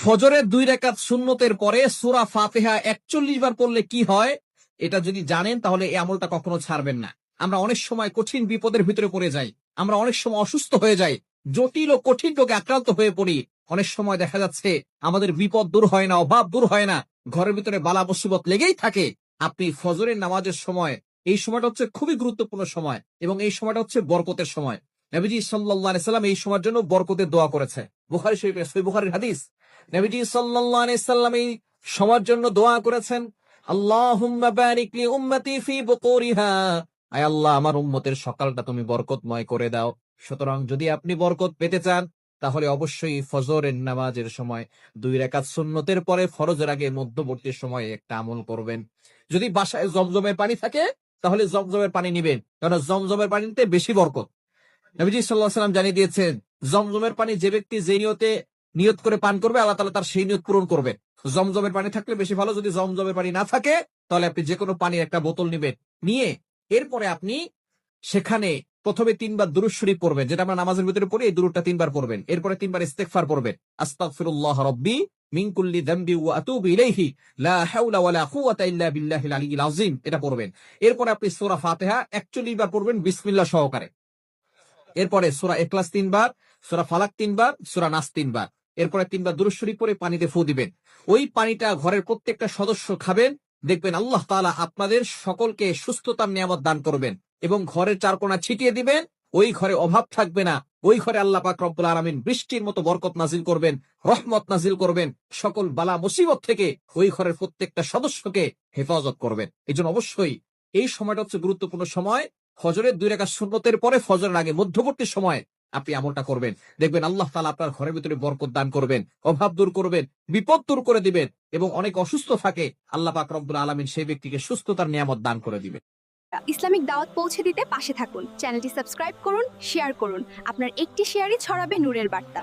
ফজরের 2 রাকাত সুন্নতের পরে সূরা ফাতিহা 41 বার পড়লে কি হয়, এটা যদি জানেন তাহলে এই আমলটা কখনো ছাড়বেন না। আমরা অনেক সময় কঠিন বিপদের ভিতরে পড়ে যাই, আমরা অনেক সময় অসুস্থ হয়ে যাই, জটিল ও কঠিন রোগে আক্রান্ত হয়ে পড়ি। অনেক সময় দেখা যাচ্ছে আমাদের বিপদ দূর হয় না, অভাব দূর হয় না, ঘরের ভিতরে বালা মুসিবত লেগেই থাকে। আপনি ফজরের নামাজের সময়, এই সময়টা হচ্ছে খুবই গুরুত্বপূর্ণ সময় এবং এই সময়টা হচ্ছে বরকতের সময়। নবীজি সাল্লাল্লাহু আলাইহি সাল্লাম এই সময়ের জন্য বরকতের দোয়া করেছে। বুখারী শরীফে, সহিহ বুখারীর হাদিস। নবীজি সাল্লাল্লাহু আলাইহি সাল্লাম এই সময়ের জন্য দোয়া করেছেন, আল্লাহুম্মা বারিক লি উম্মতি ফি বুকুরিহা। আয় আল্লাহ, আমার উম্মতের সকালটা তুমি বরকতময় করে দাও। সুতরাং যদি আপনি বরকত পেতে চান তাহলে অবশ্যই ফজরের নামাজের সময় 2 রাকাত সুন্নতের পরে ফরজের আগে মধ্যবর্তী সময়ে একটা আমল করবেন। যদি বাসায় জমজমের পানি থাকে তাহলে জমজমের পানি নিবেন, কারণ জমজমের পানিতে বেশি বরকত। নবীজি সাল্লাল্লাহু আলাইহি সাল্লাম জানিয়ে দিয়েছেন, জমজমের পানি যে ব্যক্তি যে নিয়তে নিয়ত করে পান করবে, আল্লাহ তাআলা তার সেই নিয়ত পূরণ করবেন। জমজমের পানি থাকলে বেশি ভালো, যদি জমজমের পানি না থাকে তাহলে আপনি যে কোনো পানির একটা বোতল নিবেন, নিয়ে এরপরে আপনি সেখানে প্রথমে 3 বার দুরূদ শরীফ পড়বেন, যেটা আমরা নামাজের ভিতরে পড়ি, এই দুরূদটা 3 বার পড়বেন। এরপরে 3 বার ইস্তিগফার পড়বেন, আস্তাগফিরুল্লাহ রাব্বি মিন কুল্লি যামবি ওয়া আতুবু ইলাইহি লা হাওলা ওয়ালা কুওয়াতা ইল্লা বিল্লাহিল আলিয়্যিল আযীম, এটা পড়বেন। এরপরে আপনি সূরা ফাতিহা 41 বার পড়বেন বিসমিল্লাহ সহকারে। এরপরে সূরা ইখলাস 3 বার, সূরা ফালাক 3 বার, সূরা নাস 3 বার। এরপরে 3 বার দুরূদ শরীফ পড়ে পানিতে ফু দিবেন। ওই পানিটা ঘরের প্রত্যেকটা সদস্য খাবেন, দেখবেন আল্লাহ তাআলা আপনাদের সকলকে সুস্থতার নিয়ামত দান করবেন এবং ঘরের চারকোনা ছিটিয়ে দিবেন। ওই ঘরে অভাব থাকবে না, ওই ঘরে আল্লাহ পাক রব্বুল আলামিন বৃষ্টির মতো বরকত নাজিল করবেন, রহমত নাজিল করবেন, সকল বালা মুসিবত থেকে ওই ঘরের প্রত্যেকটা সদস্যকে হেফাজত করবেন। এজন্য অবশ্যই এই সময়টা হচ্ছে গুরুত্বপূর্ণ সময়। ফজরের 2 রাকাত সুন্নতের পরে ফজরের আগে মধ্যবর্তী সময় আপনি আমলটা করবেন, দেখবেন আল্লাহ তাআলা আপনার ঘরের ভিতরে বরকত দান করবেন, অভাব দূর করবেন, বিপদ দূর করে দিবেন এবং অনেক অসুস্থ থাকে, আল্লাহ পাক রব্বুল আলামিন সেই ব্যক্তিকে সুস্থতার নিয়ামত দান করে দিবেন। ইসলামিক দাওয়াত পৌঁছে দিতে পাশে থাকুন। চ্যানেলটি সাবস্ক্রাইব করুন, শেয়ার করুন। আপনার একটি শেয়ারই ছড়াবে নূরের বার্তা।